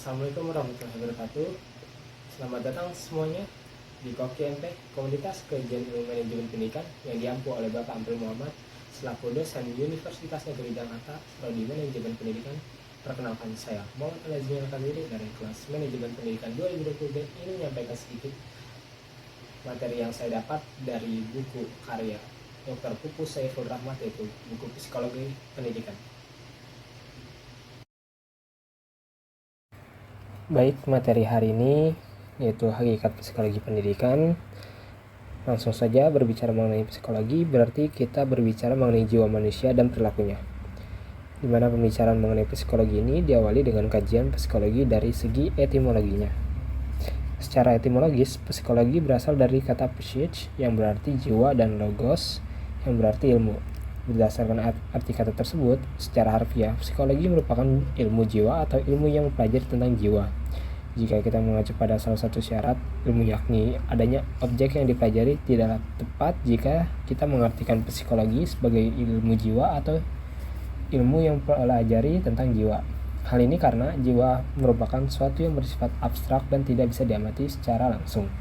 Assalamualaikum warahmatullahi wabarakatuh. Selamat datang semuanya di Koki MP, komunitas kajian ilmu manajemen pendidikan yang diampu oleh Bapak Ampil Muhammad selaku dosen Universitas Negeri Jakarta, Prodi Manajemen Pendidikan. Perkenalkan, saya Muhammad Al-Azmi Al-Kamiri dari kelas Manajemen Pendidikan 2020B ini menyampaikan sedikit materi yang saya dapat dari buku karya Dr. Pupus Saiful Rahmat, yaitu buku Psikologi Pendidikan. Baik, materi hari ini yaitu hakikat psikologi pendidikan. Langsung saja, berbicara mengenai psikologi berarti kita berbicara mengenai jiwa manusia dan perilakunya. Di mana pembicaraan mengenai psikologi ini diawali dengan kajian psikologi dari segi etimologinya. Secara etimologis, psikologi berasal dari kata psyche yang berarti jiwa dan logos yang berarti ilmu. Berdasarkan arti kata tersebut, secara harfiah, psikologi merupakan ilmu jiwa atau ilmu yang mempelajari tentang jiwa. Jika kita mengacu pada salah satu syarat ilmu, yakni adanya objek yang dipelajari, tidaklah tepat jika kita mengartikan psikologi sebagai ilmu jiwa atau ilmu yang mempelajari tentang jiwa. Hal ini karena jiwa merupakan suatu yang bersifat abstrak dan tidak bisa diamati secara langsung.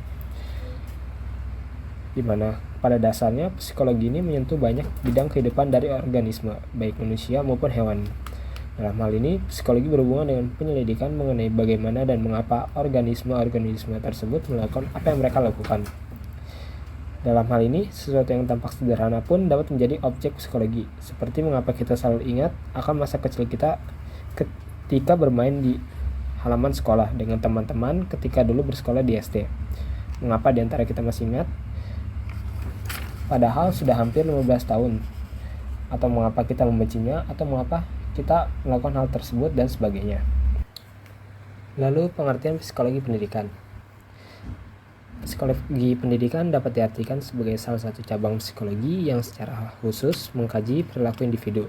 Di mana pada dasarnya psikologi ini menyentuh banyak bidang kehidupan dari organisme, baik manusia maupun hewan. Dalam hal ini, psikologi berhubungan dengan penyelidikan mengenai bagaimana dan mengapa organisme-organisme tersebut melakukan apa yang mereka lakukan. Dalam hal ini, sesuatu yang tampak sederhana pun dapat menjadi objek psikologi, seperti mengapa kita selalu ingat akan masa kecil kita ketika bermain di halaman sekolah dengan teman-teman ketika dulu bersekolah di SD. Mengapa di antara kita masih ingat? Padahal sudah hampir 15 tahun. Atau mengapa kita membencinya, atau mengapa kita melakukan hal tersebut, dan sebagainya. Lalu pengertian psikologi pendidikan. Psikologi pendidikan dapat diartikan sebagai salah satu cabang psikologi yang secara khusus mengkaji perilaku individu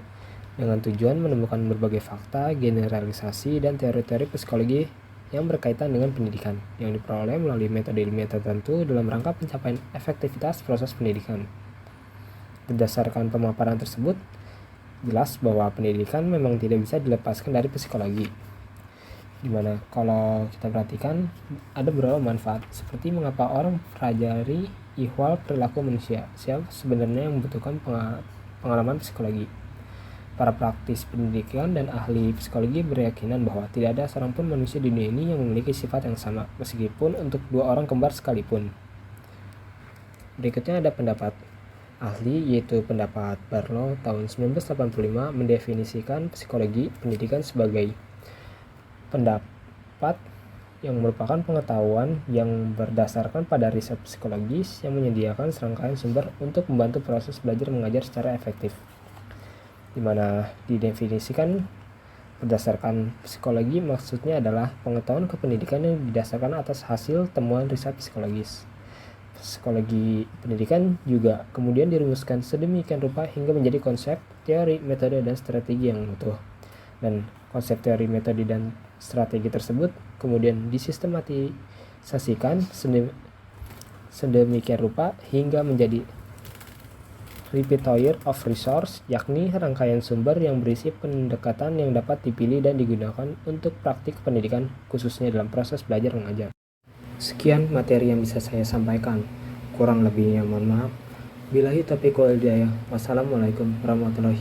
dengan tujuan menemukan berbagai fakta, generalisasi, dan teori-teori psikologi yang berkaitan dengan pendidikan yang diperoleh melalui metode ilmiah tertentu dalam rangka pencapaian efektivitas proses pendidikan. Berdasarkan pemaparan tersebut, jelas bahwa pendidikan memang tidak bisa dilepaskan dari psikologi. Dimana kalau kita perhatikan ada beberapa manfaat, seperti mengapa orang mempelajari ihwal perilaku manusia. Siapa sebenarnya yang membutuhkan pengalaman psikologi? Para praktis pendidikan dan ahli psikologi berkeyakinan bahwa tidak ada seorang pun manusia di dunia ini yang memiliki sifat yang sama, meskipun untuk dua orang kembar sekalipun. Berikutnya ada pendapat ahli, yaitu pendapat Barlow tahun 1985 mendefinisikan psikologi pendidikan sebagai pendapat yang merupakan pengetahuan yang berdasarkan pada riset psikologis yang menyediakan serangkaian sumber untuk membantu proses belajar mengajar secara efektif. Di mana didefinisikan berdasarkan psikologi maksudnya adalah pengetahuan kependidikan yang didasarkan atas hasil temuan riset psikologis. Psikologi pendidikan juga kemudian dirumuskan sedemikian rupa hingga menjadi konsep, teori, metode, dan strategi yang utuh. Dan konsep, teori, metode, dan strategi tersebut kemudian disistematisasikan sedemikian rupa hingga menjadi repertoire of resource, yakni rangkaian sumber yang berisi pendekatan yang dapat dipilih dan digunakan untuk praktik pendidikan, khususnya dalam proses belajar mengajar. Sekian materi yang bisa saya sampaikan. Kurang lebihnya mohon maaf. Billahi taufiq wal hidayah. Wassalamualaikum warahmatullahi